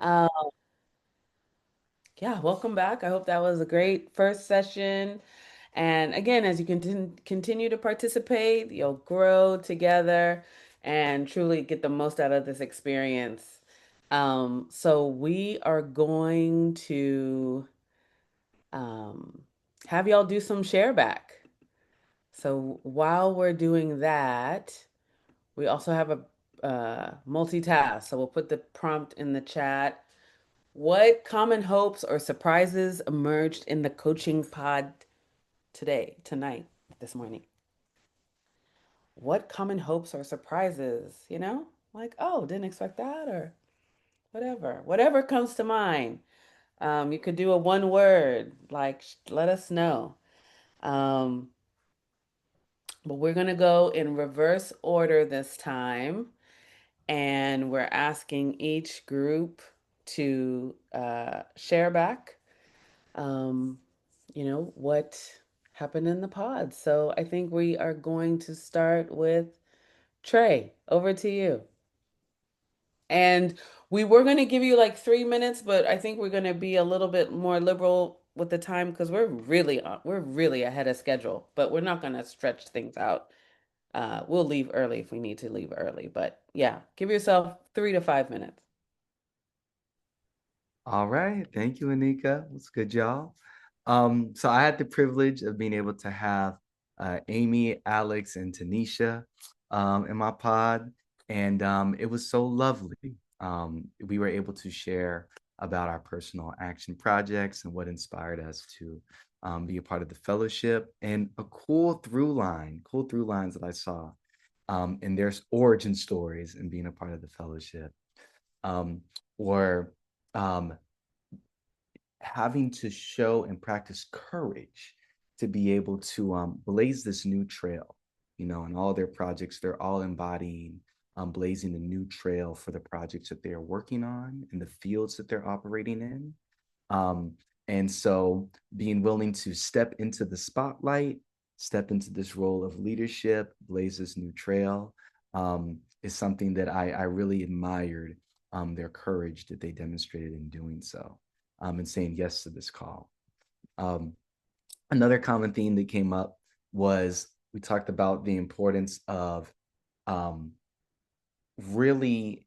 Uh, yeah, welcome back. I hope that was a great first session. And again, as you continue to participate, you'll grow together and truly get the most out of this experience. So we are going to um, have y'all do some share back. So while we're doing that, we also have a multitask. So we'll put the prompt in the chat. What common hopes or surprises emerged in the coaching pod tonight, this morning? What common hopes or surprises, like, oh, didn't expect that, or whatever comes to mind. You could do a one word, like, let us know. Um, but we're going to go in reverse order this time. And we're asking each group to share back, um, what happened in the pod. So I think we are going to start with Trey. Over to you. And we were going to give you like 3 minutes, but I think we're going to be a little bit more liberal with the time because we're really ahead of schedule, but we're not going to stretch things out. We'll leave early if we need to leave early, but yeah, give yourself 3 to 5 minutes. All right. Thank you, Anika. What's good, y'all? So I had the privilege of being able to have Amy, Alex, and Tanisha in my pod, and it was so lovely. We were able to share about our personal action projects and what inspired us to be a part of the fellowship, and a cool through lines that I saw in their origin stories and being a part of the fellowship. Um, or um, having to show and practice courage to be able to blaze this new trail, in all their projects, they're all embodying blazing a new trail for the projects that they're working on and the fields that they're operating in. Um, and so being willing to step into the spotlight, step into this role of leadership, blaze this new trail, is something that I really admired their courage that they demonstrated in doing so, and saying yes to this call. Um, Another common theme that came up was we talked about the importance of um, really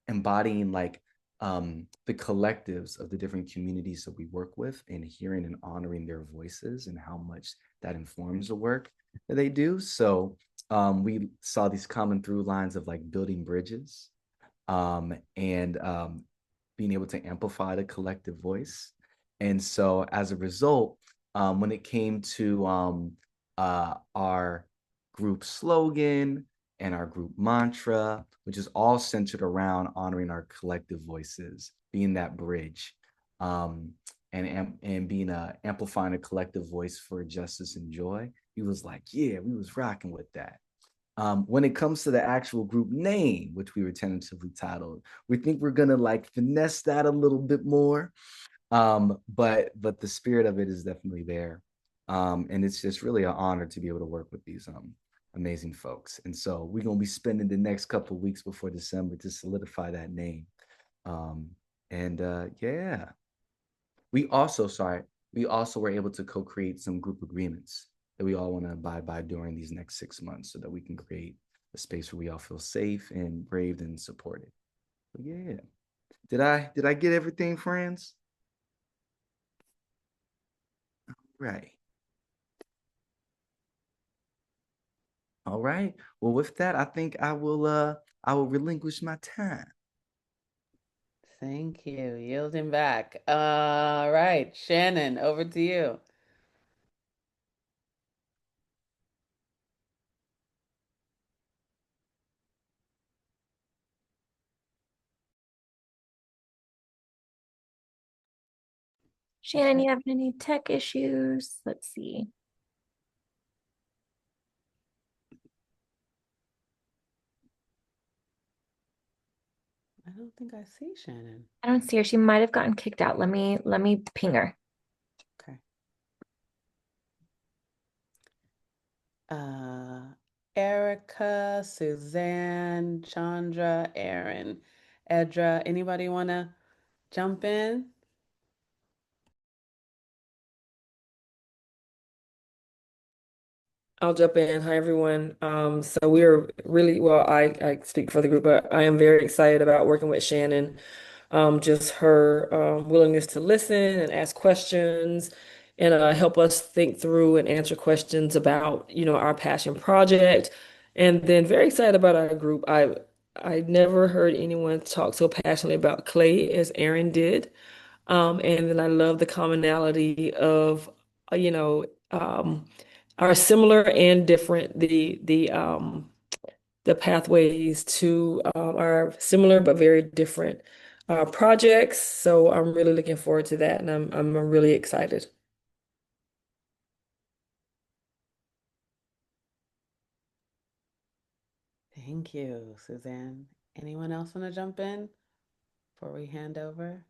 embodying the collectives of the different communities that we work with and hearing and honoring their voices and how much that informs the work that they do. So we saw these common through lines of like building bridges, and being able to amplify the collective voice. And so as a result, when it came to our group slogan and our group mantra, which is all centered around honoring our collective voices, being that bridge, and being amplifying a collective voice for justice and joy. He was like, yeah, we was rocking with that. When it comes to the actual group name, which we were tentatively titled, we think we're gonna like finesse that a little bit more. But the spirit of it is definitely there. And it's just really an honor to be able to work with these amazing folks. And so we're gonna be spending the next couple of weeks before December to solidify that name. Um, and yeah, we also were able to co-create some group agreements that we all want to abide by during these next 6 months so that we can create a space where we all feel safe and braved and supported. But yeah. Did I get everything, friends? Right. All right. Well, with that, I think I will relinquish my time. Thank you. Yielding back. All right, Shannon, over to you. Shannon, you have any tech issues? Let's see. I don't think I see Shannon. I don't see her. She might have gotten kicked out. Let me ping her. Okay. Uh, Erica, Suzanne, Chandra, Aaron, Edra. Anybody wanna? jump in? I'll jump in. Hi, everyone. So we're really, well, I speak for the group, but I am very excited about working with Shannon. Just her willingness to listen and ask questions and help us think through and answer questions about, our passion project. And then very excited about our group. I never heard anyone talk so passionately about clay as Aaron did. And then I love the commonality of, are similar and different. The pathways to are similar but very different projects. So I'm really looking forward to that, and I'm really excited. Thank you, Suzanne. Anyone else want to jump in before we hand over?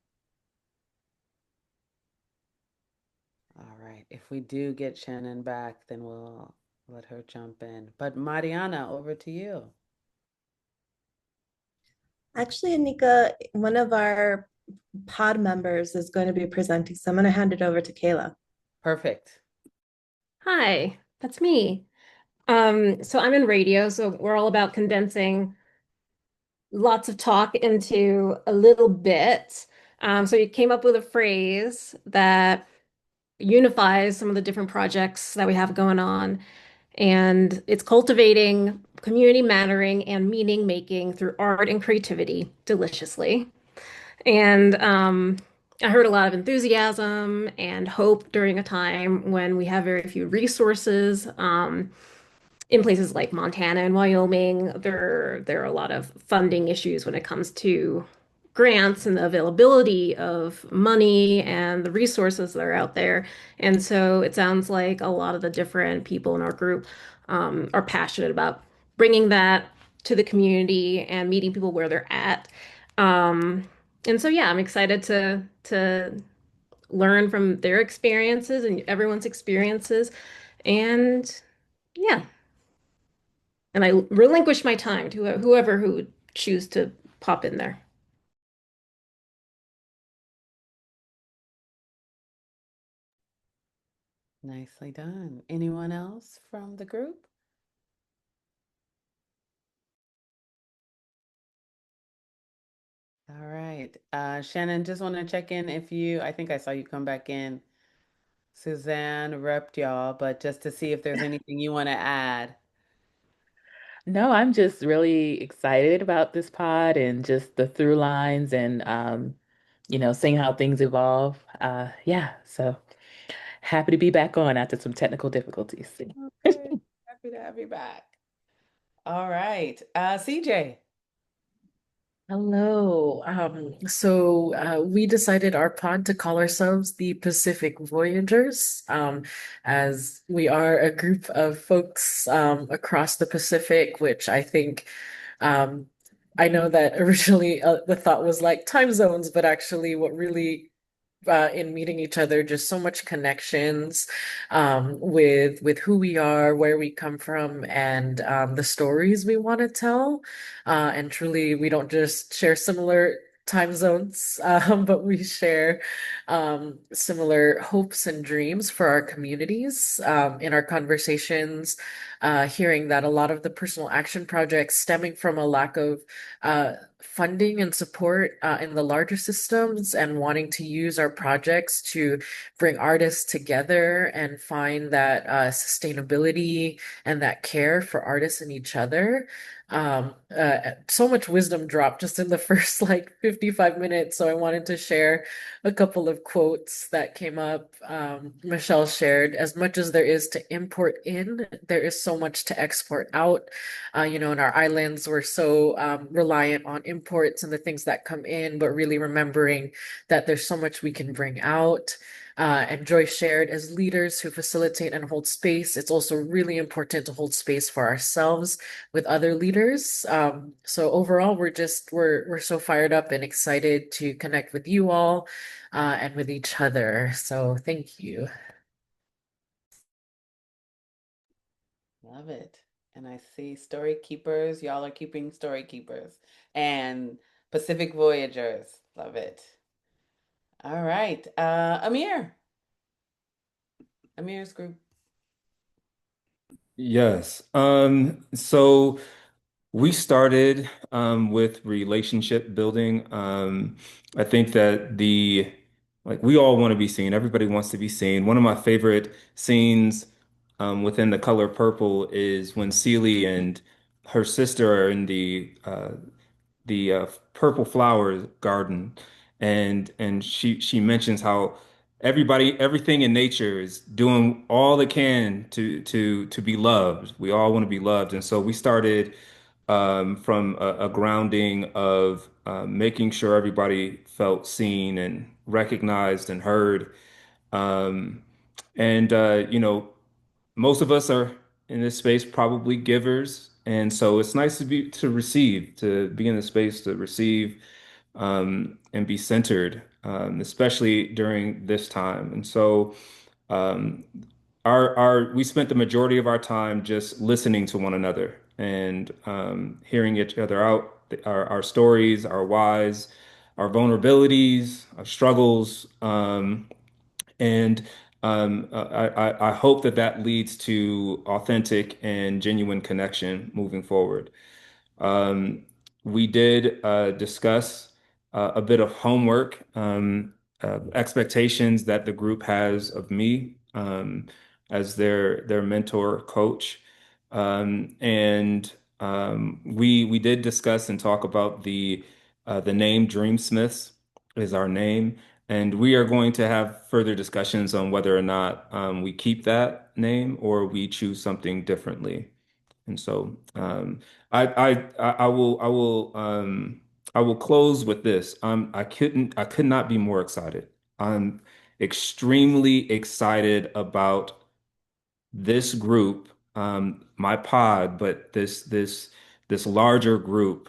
All right. If we do get Shannon back, then we'll let her jump in. But Mariana, over to you. Actually, Anika, one of our pod members is going to be presenting, so I'm going to hand it over to Kayla. Perfect. Hi, that's me. So I'm in radio, so we're all about condensing lots of talk into a little bit. So you came up with a phrase that unifies some of the different projects that we have going on, and it's cultivating community mattering and meaning making through art and creativity deliciously. And I heard a lot of enthusiasm and hope during a time when we have very few resources. In places like Montana and Wyoming, there are a lot of funding issues when it comes to grants and the availability of money and the resources that are out there. And so it sounds like a lot of the different people in our group are passionate about bringing that to the community and meeting people where they're at. And so yeah, I'm excited to learn from their experiences and everyone's experiences. And yeah, and I relinquish my time to whoever who would choose to pop in there. Nicely done. Anyone else from the group? All right. Shannon, just want to check in if I think I saw you come back in. Suzanne repped y'all, but just to see if there's anything you want to add. No, I'm just really excited about this pod and just the through lines and seeing how things evolve. Yeah, so happy to be back on after some technical difficulties. Okay. Happy to have you back. All right. CJ. Hello. We decided our pod to call ourselves the Pacific Voyagers, as we are a group of folks across the Pacific, which I think um, I know that originally the thought was like time zones, but actually what really in meeting each other, just so much connections with who we are, where we come from, and the stories we want to tell. And truly, we don't just share similar time zones, but we share similar hopes and dreams for our communities. In our conversations, hearing that a lot of the personal action projects stemming from a lack of funding and support in the larger systems and wanting to use our projects to bring artists together and find that sustainability and that care for artists and each other. So much wisdom dropped just in the first like 55 minutes. So I wanted to share a couple of quotes that came up. Michelle shared, as much as there is to import in, there is so much to export out. In our islands, we're so reliant on imports and the things that come in, but really remembering that there's so much we can bring out. And Joyce shared, as leaders who facilitate and hold space, it's also really important to hold space for ourselves with other leaders. So overall, we're so fired up and excited to connect with you all and with each other. So thank you. Love it. And I see story keepers. Y'all are keeping story keepers. And Pacific Voyagers. Love it. All right. Amir's group. Yes. So we started with relationship building. I think that like we all want to be seen. Everybody wants to be seen. One of my favorite scenes within The Color Purple is when Celie and her sister are in the purple flower garden, and she mentions how everything in nature is doing all it can to be loved. We all want to be loved, and so we started from a grounding of making sure everybody felt seen and recognized and heard. Um, and most of us are in this space probably givers, and so it's nice to be in the space to receive and be centered, especially during this time. And so um, our we spent the majority of our time just listening to one another and hearing each other out, our stories, our whys, our vulnerabilities, our struggles. And I hope that that leads to authentic and genuine connection moving forward. Um, we did discuss a bit of homework, expectations that the group has of me as their mentor coach, and we did discuss and talk about the name Dreamsmiths is our name, and we are going to have further discussions on whether or not we keep that name or we choose something differently. And so I will close with this. I could not be more excited. I'm extremely excited about this group, my pod, but this larger group.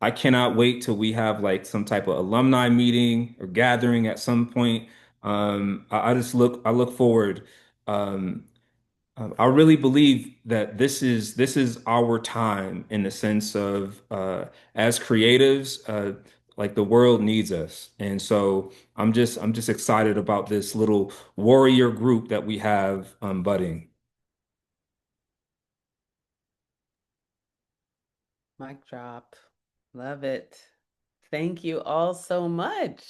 I cannot wait till we have like some type of alumni meeting or gathering at some point. I look forward. Um, I really believe that this is our time in the sense of as creatives, like the world needs us, and so I'm just excited about this little warrior group that we have budding. Mic drop. Love it. Thank you all so much.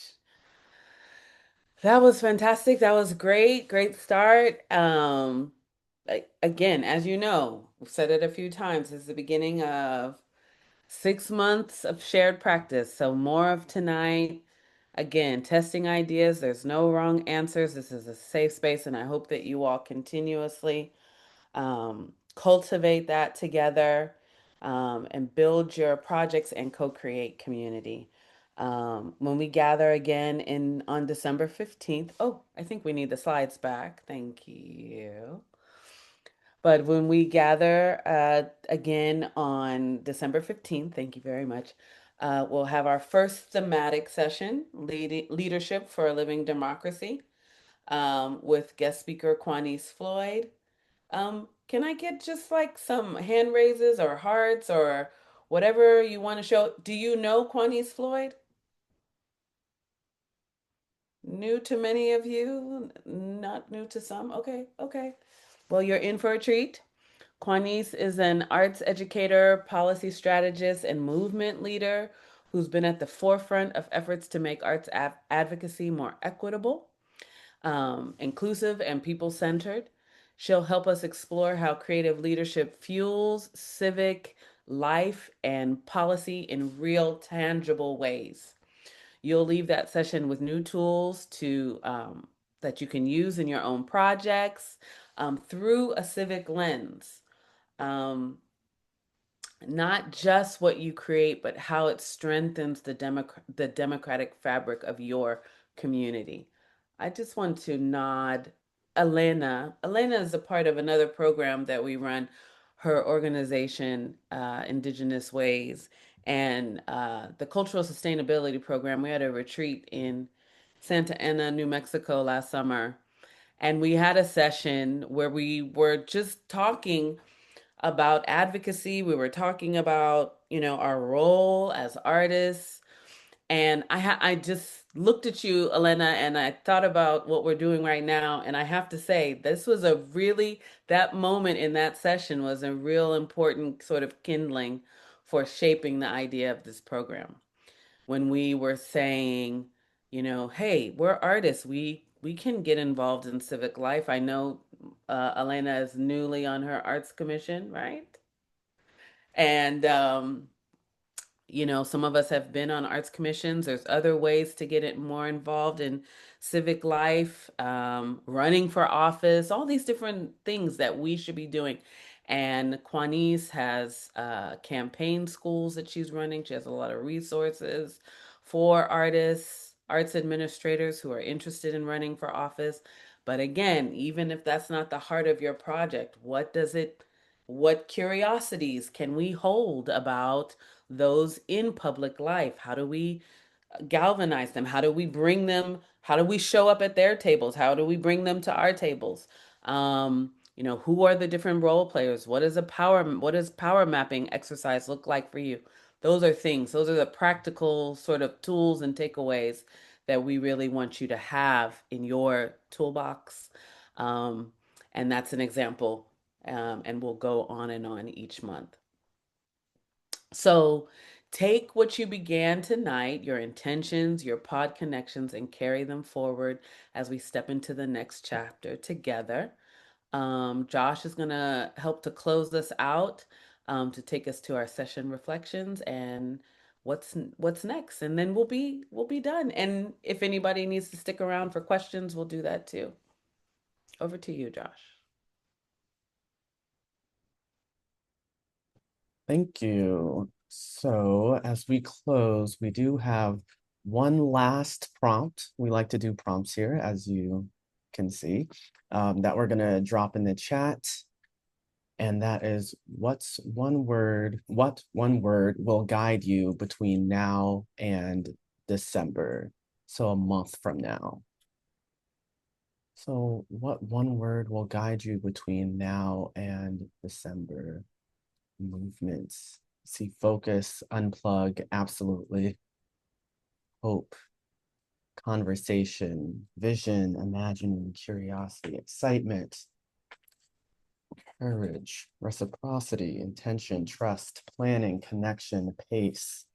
That was fantastic. That was great. Great start. Again, as you know, we've said it a few times, it's the beginning of 6 months of shared practice. So more of tonight. Again, testing ideas. There's no wrong answers. This is a safe space, and I hope that you all continuously cultivate that together, and build your projects and co-create community. When we gather again in on December 15th, oh, I think we need the slides back. Thank you. But when we gather again on December 15th, thank you very much, we'll have our first thematic session, Leadership for a Living Democracy, with guest speaker Quanice Floyd. Can I get just like some hand raises or hearts or whatever you want to show? Do you know Quanice Floyd? New to many of you, not new to some. Okay, okay. Well, you're in for a treat. Quanice is an arts educator, policy strategist, and movement leader who's been at the forefront of efforts to make arts advocacy more equitable, inclusive, and people centered. She'll help us explore how creative leadership fuels civic life and policy in real, tangible ways. You'll leave that session with new tools that you can use in your own projects through a civic lens. Um, Not just what you create, but how it strengthens the democratic fabric of your community. I just want to nod Elena. Elena is a part of another program that we run, her organization, Indigenous Ways, and the Cultural Sustainability Program. We had a retreat in Santa Ana, New Mexico last summer, and we had a session where we were just talking about advocacy. We were talking about, our role as artists. And I just looked at you, Elena, and I thought about what we're doing right now. And I have to say, this was a really, that moment in that session was a real important sort of kindling for shaping the idea of this program. When we were saying, hey, we're artists. We can get involved in civic life. I know Elena is newly on her arts commission, right? And some of us have been on arts commissions. There's other ways to get it more involved in civic life, running for office, all these different things that we should be doing. And Quanice has campaign schools that she's running. She has a lot of resources for artists, arts administrators who are interested in running for office. But again, even if that's not the heart of your project, what curiosities can we hold about those in public life? How do we galvanize them? How do we bring them? How do we show up at their tables? How do we bring them to our tables? Who are the different role players? What does power mapping exercise look like for you? Those are the practical sort of tools and takeaways that we really want you to have in your toolbox. Um, and that's an example. And we'll go on and on each month. So take what you began tonight, your intentions, your pod connections, and carry them forward as we step into the next chapter together. Josh is going to help to close this out, to take us to our session reflections and what's next, and then we'll be done. And if anybody needs to stick around for questions, we'll do that too. Over to you, Josh. Thank you. So as we close, we do have one last prompt. We like to do prompts here, as you can see, that we're going to drop in the chat. And that is, what one word will guide you between now and December? So a month from now. So what one word will guide you between now and December? Movements. See, focus, unplug, absolutely. Hope, conversation, vision, imagining, curiosity, excitement, courage, reciprocity, intention, trust, planning, connection, pace,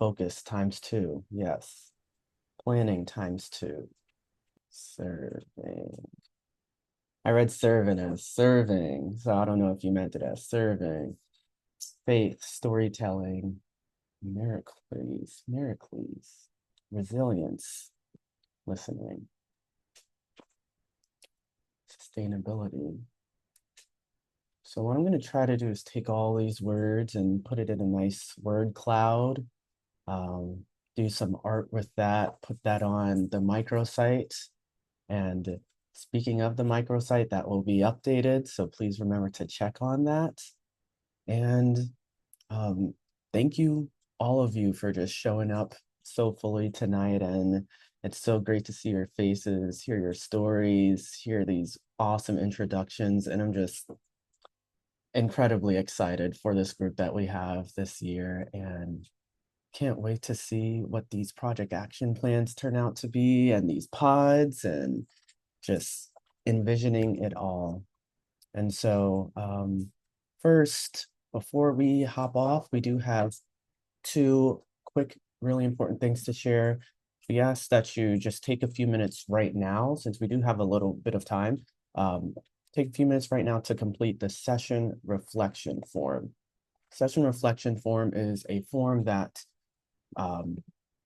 focus times 2. Yes. Planning times 2. Serving. I read serving as serving, so I don't know if you meant it as serving. Faith, storytelling, Miracles, resilience, listening, sustainability. So what I'm going to try to do is take all these words and put it in a nice word cloud, do some art with that, put that on the microsite. And speaking of the microsite, that will be updated. So please remember to check on that. And thank you, all of you, for just showing up so fully tonight. And it's so great to see your faces, hear your stories, hear these awesome introductions. And I'm just incredibly excited for this group that we have this year, and can't wait to see what these project action plans turn out to be, and these pods, and just envisioning it all. And so first, before we hop off, we do have 2 quick, really important things to share. We ask that you just take a few minutes right now, since we do have a little bit of time. Take a few minutes right now to complete the session reflection form. Session reflection form is a form that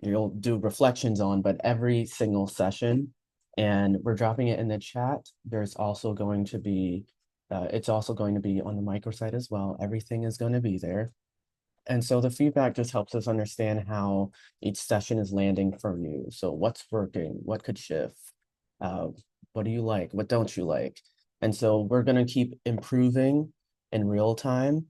you'll do reflections on, but every single session. And we're dropping it in the chat. There's also going to be, it's also going to be on the microsite as well. Everything is going to be there. And so the feedback just helps us understand how each session is landing for you. So what's working, what could shift, what do you like, what don't you like? And so we're going to keep improving in real time.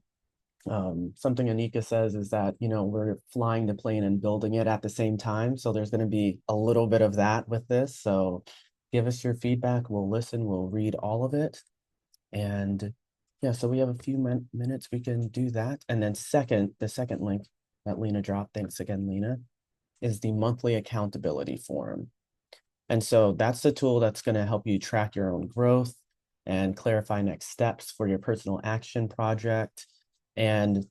Something Anika says is that, we're flying the plane and building it at the same time. So there's going to be a little bit of that with this. So give us your feedback. We'll listen, we'll read all of it. And yeah, so we have a few minutes we can do that. And then the second link that Lena dropped. Thanks again, Lena. is the monthly accountability forum. And so that's the tool that's going to help you track your own growth and clarify next steps for your personal action project. And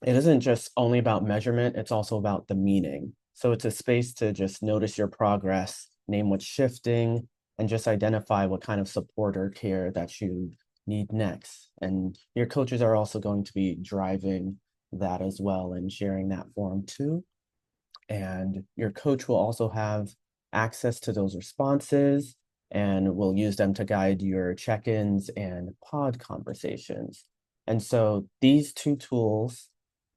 it isn't just only about measurement, it's also about the meaning. So it's a space to just notice your progress, name what's shifting, and just identify what kind of support or care that you need next. And your coaches are also going to be driving that as well and sharing that forum too. And your coach will also have access to those responses and will use them to guide your check-ins and pod conversations. And so these two tools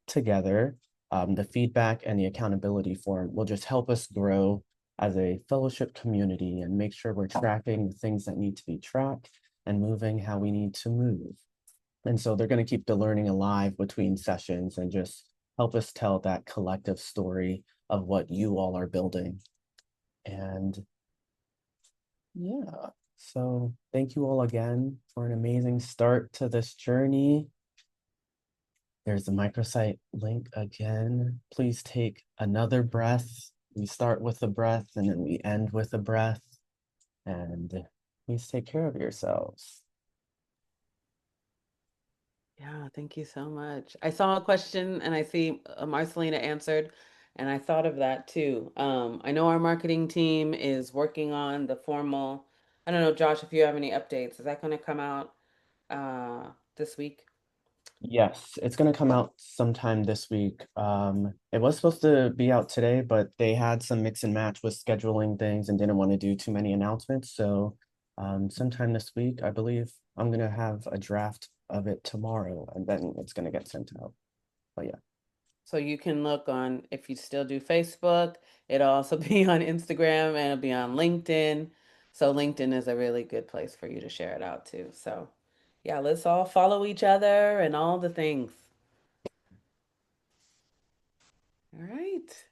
together, the feedback and the accountability form, will just help us grow as a fellowship community and make sure we're tracking the things that need to be tracked and moving how we need to move. And so they're going to keep the learning alive between sessions and just help us tell that collective story of what you all are building. And yeah, so thank you all again for an amazing start to this journey. There's the microsite link again. Please take another breath. We start with a breath and then we end with a breath. And please take care of yourselves. Yeah, thank you so much. I saw a question and I see Marcelina answered, and I thought of that too. I know our marketing team is working on the formal. I don't know, Josh, if you have any updates. Is that going to come out this week? Yes, it's going to come out sometime this week. It was supposed to be out today, but they had some mix and match with scheduling things and didn't want to do too many announcements. So sometime this week, I believe I'm going to have a draft of it tomorrow, and then it's going to get sent out. But yeah. So you can look on, if you still do Facebook, it'll also be on Instagram and it'll be on LinkedIn. So LinkedIn is a really good place for you to share it out too. So yeah, let's all follow each other and all the things. All right.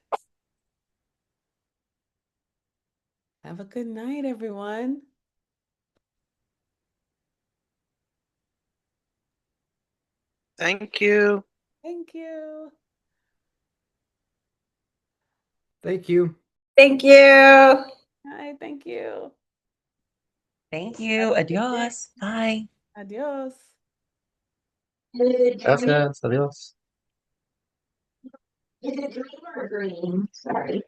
Have a good night, everyone. Thank you. Thank you. Thank you. Thank you. Hi, thank you. Thank you. Adios. Bye. Adios. Gracias. Adiós. Is it green or green? Sorry.